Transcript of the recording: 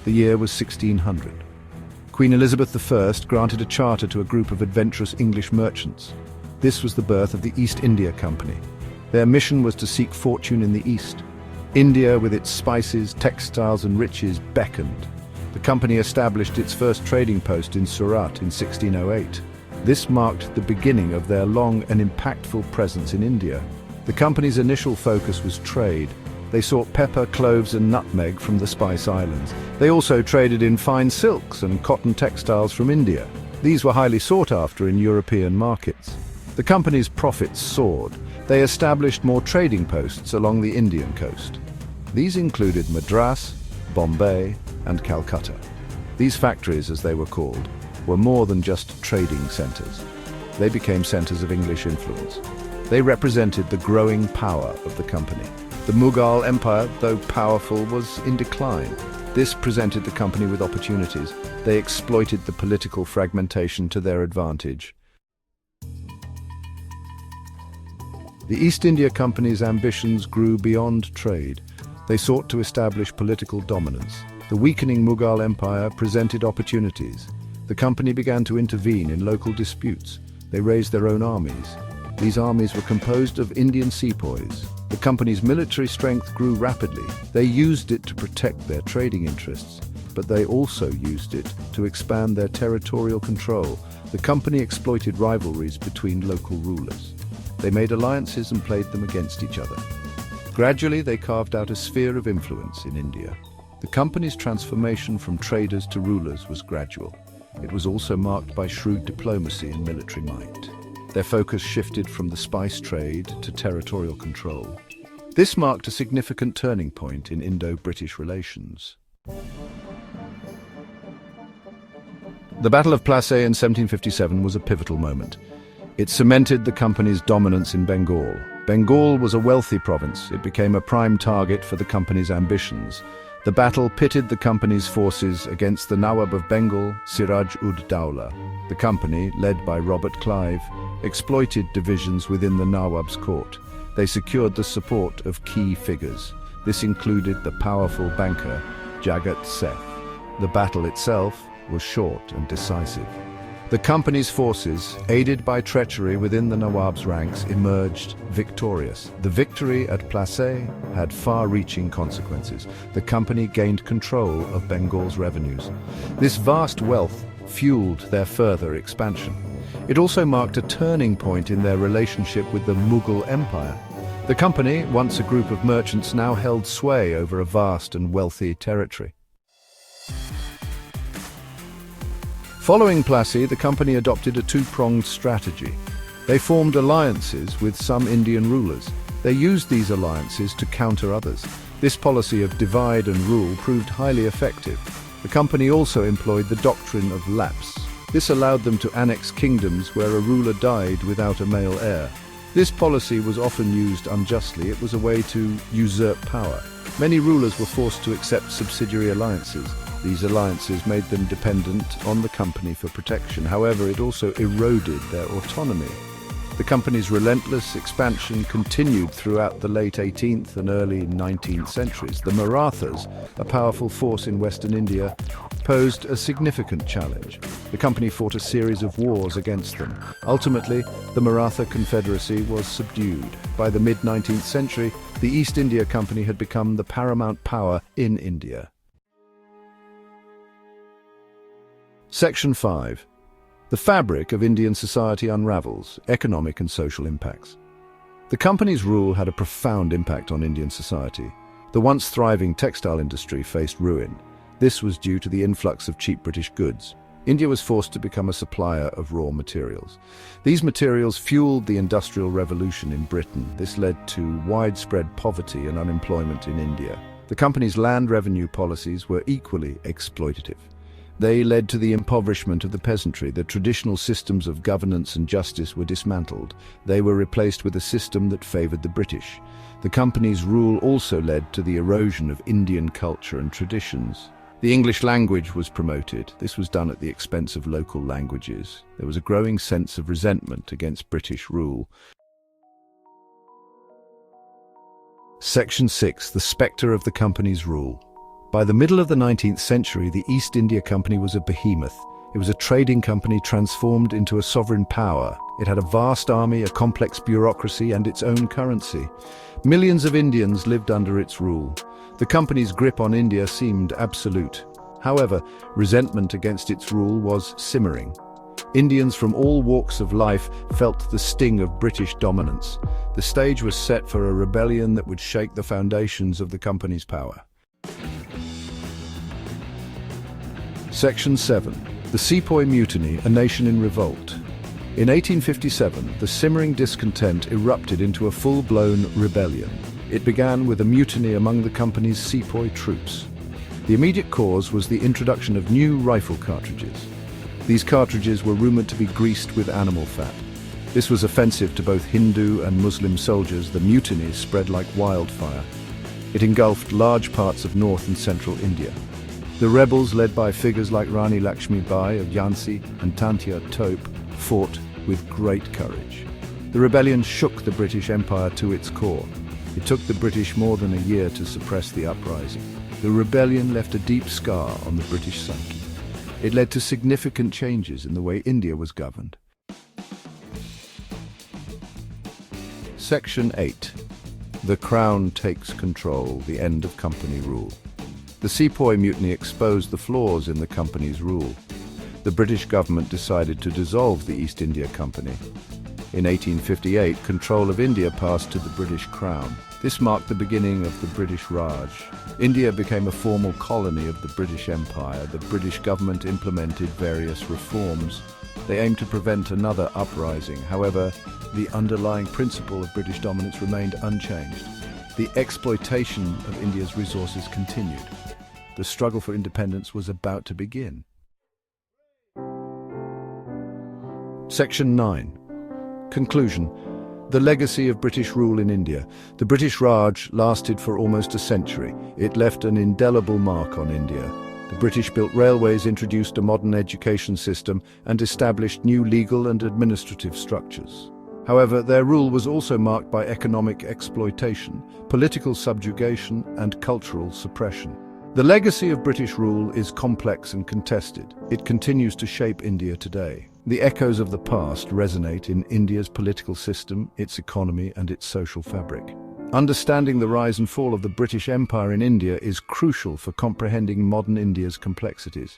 The year was 1600. Queen Elizabeth I granted a charter to a group of adventurous English merchants. This was the birth of the East India Company. Their mission was to seek fortune in the East. India, with its spices, textiles and riches, beckoned. The company established its first trading post in Surat in 1608. This marked the beginning of their long and impactful presence in India. The company's initial focus was trade. They sought pepper, cloves and nutmeg from the Spice Islands. They also traded in fine silks and cotton textiles from India. These were highly sought after in European markets. The company's profits soared. They established more trading posts along the Indian coast. These included Madras, Bombay and Calcutta. These factories, as they were called, were more than just trading centers. They became centers of English influence. They represented the growing power of the company. The Mughal Empire, though powerful, was in decline. This presented the company with opportunities. They exploited the political fragmentation to their advantage. The East India Company's ambitions grew beyond trade. They sought to establish political dominance. The weakening Mughal Empire presented opportunities. The company began to intervene in local disputes. They raised their own armies. These armies were composed of Indian sepoys. The company's military strength grew rapidly. They used it to protect their trading interests, but they also used it to expand their territorial control. The company exploited rivalries between local rulers. They made alliances and played them against each other. Gradually, they carved out a sphere of influence in India. The company's transformation from traders to rulers was gradual. It was also marked by shrewd diplomacy and military might. Their focus shifted from the spice trade to territorial control. This marked a significant turning point in Indo-British relations. The Battle of Plassey in 1757 was a pivotal moment. It cemented the company's dominance in Bengal. Bengal was a wealthy province. It became a prime target for the company's ambitions. The battle pitted the company's forces against the Nawab of Bengal, Siraj-ud-Dowlah. The company, led by Robert Clive, exploited divisions within the Nawab's court. They secured the support of key figures. This included the powerful banker, Jagat Seth. The battle itself was short and decisive. The company's forces, aided by treachery within the Nawab's ranks, emerged victorious. The victory at Plassey had far-reaching consequences. The company gained control of Bengal's revenues. This vast wealth fueled their further expansion. It also marked a turning point in their relationship with the Mughal Empire. The company, once a group of merchants, now held sway over a vast and wealthy territory. Following Plassey, the company adopted a two-pronged strategy. They formed alliances with some Indian rulers. They used these alliances to counter others. This policy of divide and rule proved highly effective. The company also employed the doctrine of lapse. This allowed them to annex kingdoms where a ruler died without a male heir. This policy was often used unjustly. It was a way to usurp power. Many rulers were forced to accept subsidiary alliances. These alliances made them dependent on the company for protection. However, it also eroded their autonomy. The company's relentless expansion continued throughout the late 18th and early 19th centuries. The Marathas, a powerful force in Western India, posed a significant challenge. The company fought a series of wars against them. Ultimately, the Maratha Confederacy was subdued. By the mid-19th century, the East India Company had become the paramount power in India. Section 5. The fabric of Indian society unravels, economic and social impacts. The company's rule had a profound impact on Indian society. The once thriving textile industry faced ruin. This was due to the influx of cheap British goods. India was forced to become a supplier of raw materials. These materials fueled the Industrial Revolution in Britain. This led to widespread poverty and unemployment in India. The company's land revenue policies were equally exploitative. They led to the impoverishment of the peasantry. The traditional systems of governance and justice were dismantled. They were replaced with a system that favored the British. The company's rule also led to the erosion of Indian culture and traditions. The English language was promoted. This was done at the expense of local languages. There was a growing sense of resentment against British rule. Section 6. The spectre of the company's rule. By the middle of the 19th century, the East India Company was a behemoth. It was a trading company transformed into a sovereign power. It had a vast army, a complex bureaucracy, and its own currency. Millions of Indians lived under its rule. The company's grip on India seemed absolute. However, resentment against its rule was simmering. Indians from all walks of life felt the sting of British dominance. The stage was set for a rebellion that would shake the foundations of the company's power. Section 7. The Sepoy Mutiny, a nation in revolt. In 1857, the simmering discontent erupted into a full-blown rebellion. It began with a mutiny among the company's sepoy troops. The immediate cause was the introduction of new rifle cartridges. These cartridges were rumored to be greased with animal fat. This was offensive to both Hindu and Muslim soldiers. The mutiny spread like wildfire. It engulfed large parts of north and central India. The rebels, led by figures like Rani Lakshmi Bai of Jhansi and 𝕘𝕠𝕫𝕤, fought with great courage. The rebellion shook the British Empire to its core. It took the British more than a year to suppress the uprising. The rebellion left a deep scar on the British psyche. It led to significant changes in the way India was governed. Section 8. The Crown takes control, the end of company rule. The Sepoy Mutiny exposed the flaws in the company's rule. The British government decided to dissolve the East India Company. In 1858, control of India passed to the British Crown. This marked the beginning of the British Raj. India became a formal colony of the British Empire. The British government implemented various reforms. They aimed to prevent another uprising. However, the underlying principle of British dominance remained unchanged. The exploitation of India's resources continued. The struggle for independence was about to begin. Section 9. Conclusion. The legacy of British rule in India. The British Raj lasted for almost a century. It left an indelible mark on India. The British built railways, introduced a modern education system, and established new legal and administrative structures. However, their rule was also marked by economic exploitation, political subjugation, and cultural suppression. The legacy of British rule is complex and contested. It continues to shape India today. The echoes of the past resonate in India's political system, its economy, and its social fabric. Understanding the rise and fall of the British Empire in India is crucial for comprehending modern India's complexities.